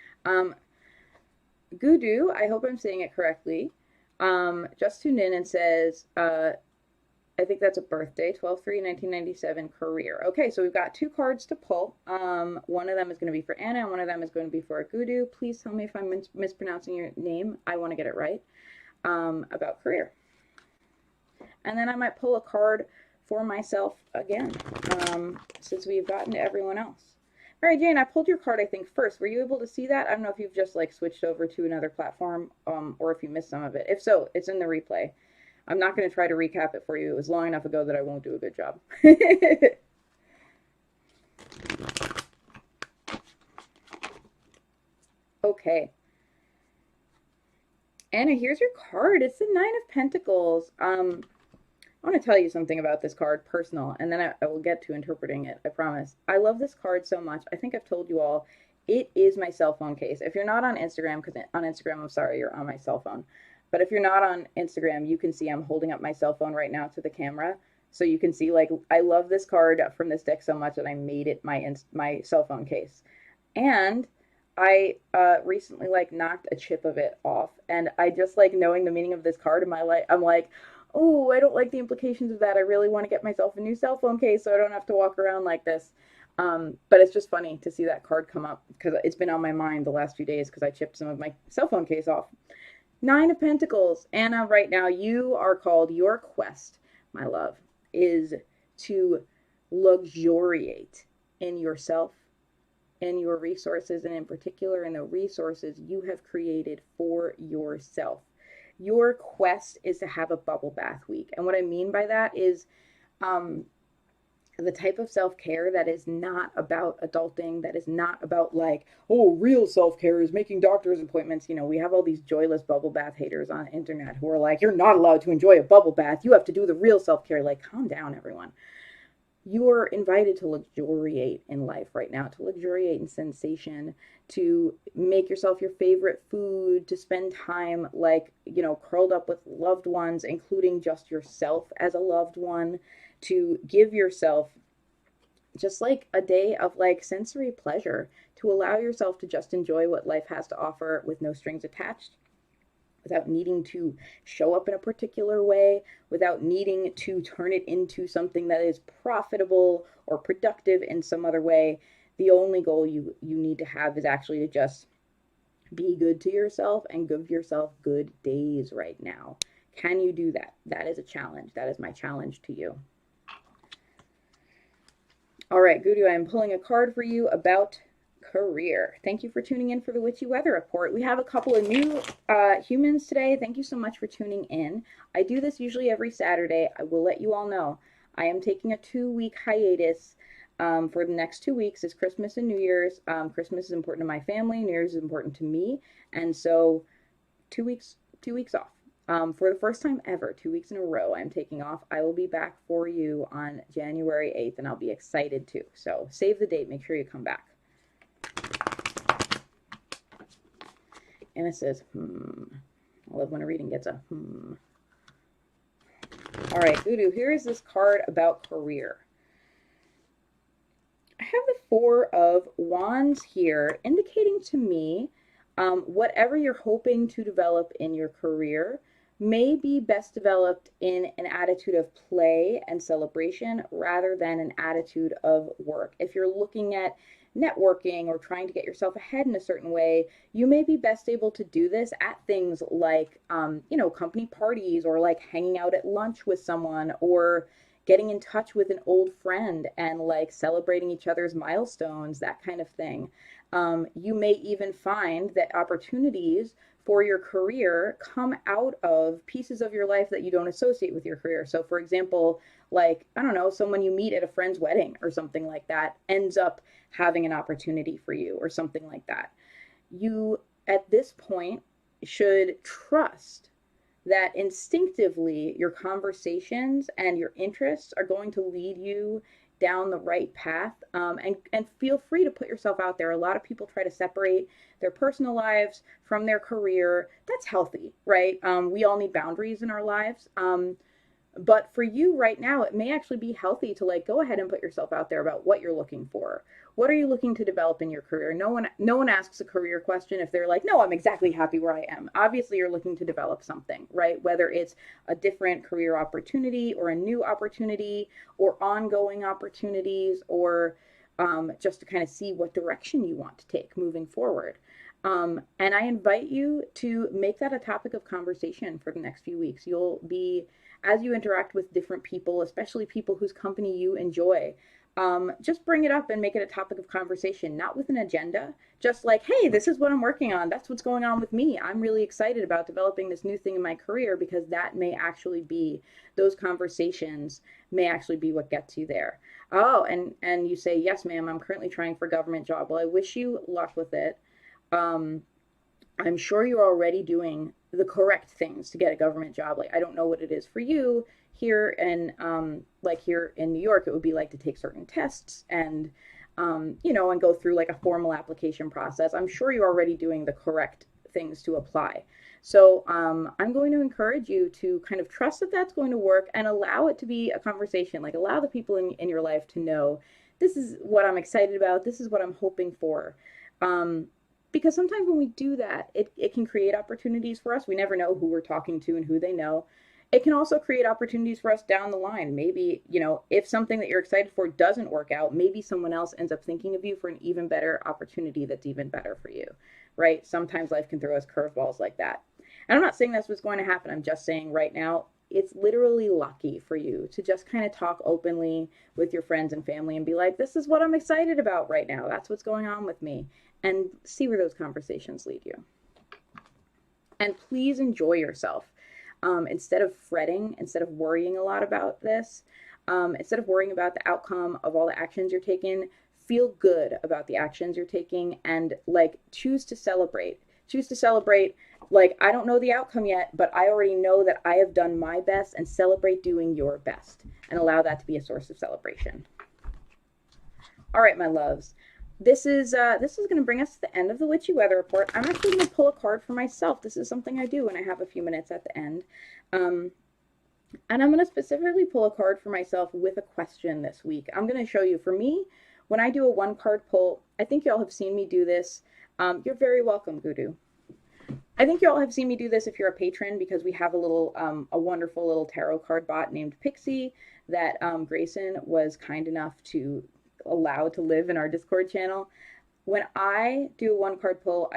Gudu, I hope I'm saying it correctly, just tuned in and says, I think that's a birthday, 12/3/1997, career. Okay, so we've got two cards to pull. One of them is going to be for Anna, and one of them is going to be for Gudu. Please tell me if I'm mispronouncing your name. I want to get it right, about career. And then I might pull a card for myself again, since we've gotten to everyone else. Mary Jane, I pulled your card, I think, first. Were you able to see that? I don't know if you've just, like, switched over to another platform, or if you missed some of it. If so, it's in the replay. I'm not going to try to recap it for you. It was long enough ago that I won't do a good job. Okay. Anna, here's your card. It's the Nine of Pentacles. Oh I want to tell you something about this card, personal, and then I will get to interpreting it, I promise. I love this card so much. I think I've told you all, it is my cell phone case. If you're not on Instagram, because on Instagram, I'm sorry, you're on my cell phone. But if you're not on Instagram, you can see I'm holding up my cell phone right now to the camera. So you can see, like, I love this card from this deck so much that I made it my cell phone case. And I recently, like, knocked a chip of it off. And I just, like, knowing the meaning of this card in my life, I'm like, oh, I don't like the implications of that. I really want to get myself a new cell phone case so I don't have to walk around like this. But it's just funny to see that card come up because it's been on my mind the last few days because I chipped some of my cell phone case off. Nine of Pentacles. Anna, right now you are called, your quest, my love, is to luxuriate in yourself, in your resources, and in particular in the resources you have created for yourself. Your quest is to have a bubble bath week. And what I mean by that is the type of self-care that is not about adulting, that is not about like, oh, real self-care is making doctor's appointments. You know, we have all these joyless bubble bath haters on the internet who are like, you're not allowed to enjoy a bubble bath. You have to do the real self-care. Like, calm down, everyone. You're invited to luxuriate in life right now, to luxuriate in sensation, to make yourself your favorite food, to spend time, like, you know, curled up with loved ones, including just yourself as a loved one, to give yourself just like a day of like sensory pleasure, to allow yourself to just enjoy what life has to offer with no strings attached, without needing to show up in a particular way, without needing to turn it into something that is profitable or productive in some other way. The only goal you need to have is actually to just be good to yourself and give yourself good days right now. Can you do that? That is a challenge. That is my challenge to you. All right, Gudu, I am pulling a card for you about career. Thank you for tuning in for the Witchy Weather Report. We have a couple of new humans today. Thank you so much for tuning in. I do this usually every Saturday. I will let you all know. I am taking a 2-week hiatus for the next 2 weeks. It's Christmas and New Year's. Christmas is important to my family. New Year's is important to me. And so 2 weeks off. For the first time ever, 2 weeks in a row, I'm taking off. I will be back for you on January 8th, and I'll be excited too. So save the date. Make sure you come back. And it says, I love when a reading gets a All right, Voodoo, here is this card about career. I have the Four of Wands here, indicating to me whatever you're hoping to develop in your career may be best developed in an attitude of play and celebration rather than an attitude of work. If you're looking at networking or trying to get yourself ahead in a certain way, you may be best able to do this at things like, you know, company parties, or like hanging out at lunch with someone, or getting in touch with an old friend and like celebrating each other's milestones, that kind of thing. You may even find that opportunities for your career come out of pieces of your life that you don't associate with your career. So for example, like, I don't know, someone you meet at a friend's wedding or something like that ends up having an opportunity for you or something like that. You, at this point, should trust that instinctively your conversations and your interests are going to lead you down the right path, and feel free to put yourself out there. A lot of people try to separate their personal lives from their career. That's healthy, right? We all need boundaries in our lives. But for you right now, it may actually be healthy to like go ahead and put yourself out there about what you're looking for. What are you looking to develop in your career? No one asks a career question if they're like, no, I'm exactly happy where I am. Obviously, you're looking to develop something, right? Whether it's a different career opportunity or a new opportunity or ongoing opportunities, or just to kind of see what direction you want to take moving forward. And I invite you to make that a topic of conversation for the next few weeks. You'll be, as you interact with different people, especially people whose company you enjoy, just bring it up and make it a topic of conversation, not with an agenda, just like, hey, this is what I'm working on. That's what's going on with me. I'm really excited about developing this new thing in my career, because that may actually be, those conversations may actually be what gets you there. Oh, and you say, yes, ma'am, I'm currently trying for a government job. Well, I wish you luck with it. I'm sure you're already doing the correct things to get a government job. Like, I don't know what it is for you here, and like here in New York, it would be like to take certain tests and you know, and go through like a formal application process. I'm sure you're already doing the correct things to apply. So I'm going to encourage you to kind of trust that that's going to work and allow it to be a conversation. Like, allow the people in your life to know, this is what I'm excited about. This is what I'm hoping for. Because sometimes when we do that, it can create opportunities for us. We never know who we're talking to and who they know. It can also create opportunities for us down the line. Maybe, you know, if something that you're excited for doesn't work out, maybe someone else ends up thinking of you for an even better opportunity that's even better for you, right? Sometimes life can throw us curveballs like that. And I'm not saying that's what's going to happen. I'm just saying right now, it's literally lucky for you to just kind of talk openly with your friends and family and be like, this is what I'm excited about right now. That's what's going on with me. And see where those conversations lead you. And please enjoy yourself. Instead of fretting, instead of worrying a lot about this, instead of worrying about the outcome of all the actions you're taking, feel good about the actions you're taking and like choose to celebrate. Choose to celebrate, like, I don't know the outcome yet, but I already know that I have done my best, and celebrate doing your best and allow that to be a source of celebration. All right, my loves. This is going to bring us to the end of the Witchy Weather Report. I'm actually going to pull a card for myself. This is something I do when I have a few minutes at the end. And I'm going to specifically pull a card for myself with a question this week. I'm going to show you, for me, when I do a one-card pull, I think y'all have seen me do this. You're very welcome, Gudu. I think y'all have seen me do this if you're a patron, because we have a little, a wonderful little tarot card bot named Pixie that Grayson was kind enough to allow to live in our Discord channel. When I do a one card pull,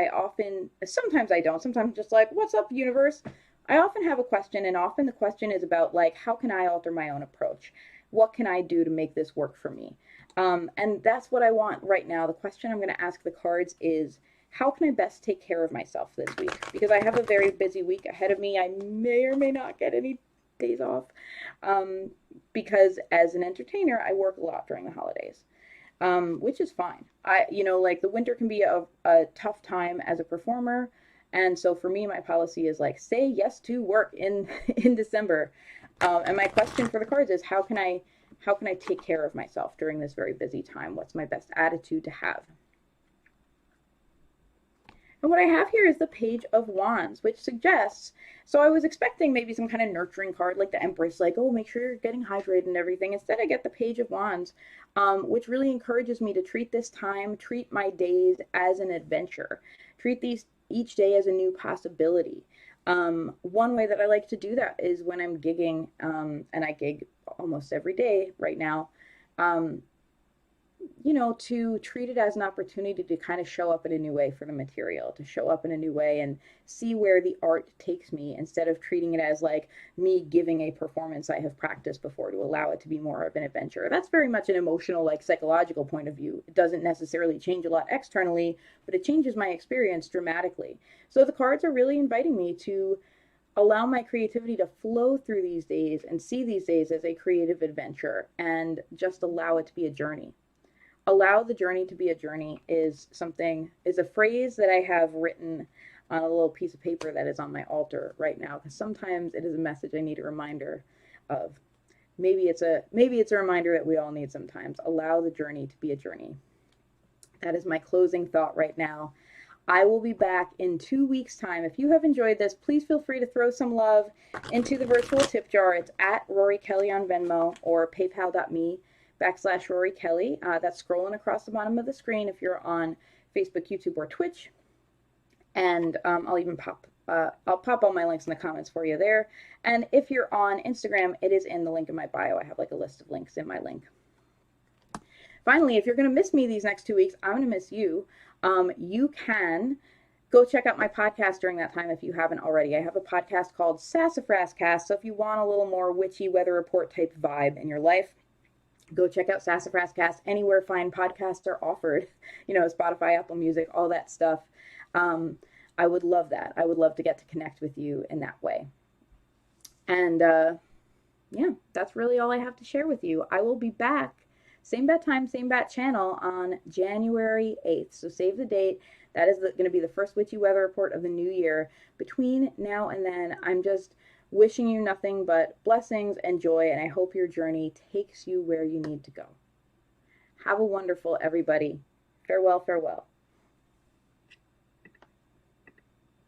sometimes I don't, sometimes I'm just like, what's up, universe? I often have a question, and often the question is about like, how can I alter my own approach? What can I do to make this work for me? And that's what I want right now. The question I'm going to ask the cards is, how can I best take care of myself this week? Because I have a very busy week ahead of me. I may or may not get any days off, because as an entertainer, I work a lot during the holidays. Which is fine. You know, like, the winter can be a tough time as a performer. And so for me, my policy is like, say yes to work in December. And my question for the cards is, how can I take care of myself during this very busy time? What's my best attitude to have? And what I have here is the Page of Wands, which suggests, so I was expecting maybe some kind of nurturing card like the Empress, like, oh, make sure you're getting hydrated and everything. Instead, I get the Page of Wands, which really encourages me to treat this time, treat my days as an adventure, treat each day as a new possibility. One way that I like to do that is when I'm gigging, and I gig almost every day right now, you know, to treat it as an opportunity to kind of show up in a new way for the material, to show up in a new way and see where the art takes me, instead of treating it as like me giving a performance I have practiced before, to allow it to be more of an adventure. That's very much an emotional, like, psychological point of view. It doesn't necessarily change a lot externally, but it changes my experience dramatically. So the cards are really inviting me to allow my creativity to flow through these days and see these days as a creative adventure, and just allow it to be a journey. Allow the journey to be a journey is a phrase that I have written on a little piece of paper that is on my altar right now, because sometimes it is a message I need a reminder of. Maybe it's a reminder that we all need sometimes. Allow the journey to be a journey. That is my closing thought right now. I will be back in 2 weeks' time. If you have enjoyed this, please feel free to throw some love into the virtual tip jar. It's at Rory Kelly on Venmo, or paypal.me/Rory Kelly. That's scrolling across the bottom of the screen if you're on Facebook, YouTube, or Twitch. And I'll pop all my links in the comments for you there. And if you're on Instagram, it is in the link in my bio. I have like a list of links in my link. Finally, if you're going to miss me these next 2 weeks, I'm going to miss you. You can go check out my podcast during that time if you haven't already. I have a podcast called Sassafras Cast. So if you want a little more witchy weather report type vibe in your life, go check out Sassafras Cast anywhere fine podcasts are offered. You know, Spotify, Apple Music, all that stuff. I would love that. I would love to get to connect with you in that way. And yeah, that's really all I have to share with you. I will be back, same bat time, same bat channel, on January 8th. So save the date. That is going to be the first witchy weather report of the new year. Between now and then, I'm just wishing you nothing but blessings and joy, and I hope your journey takes you where you need to go. Have a wonderful, everybody. Farewell, farewell.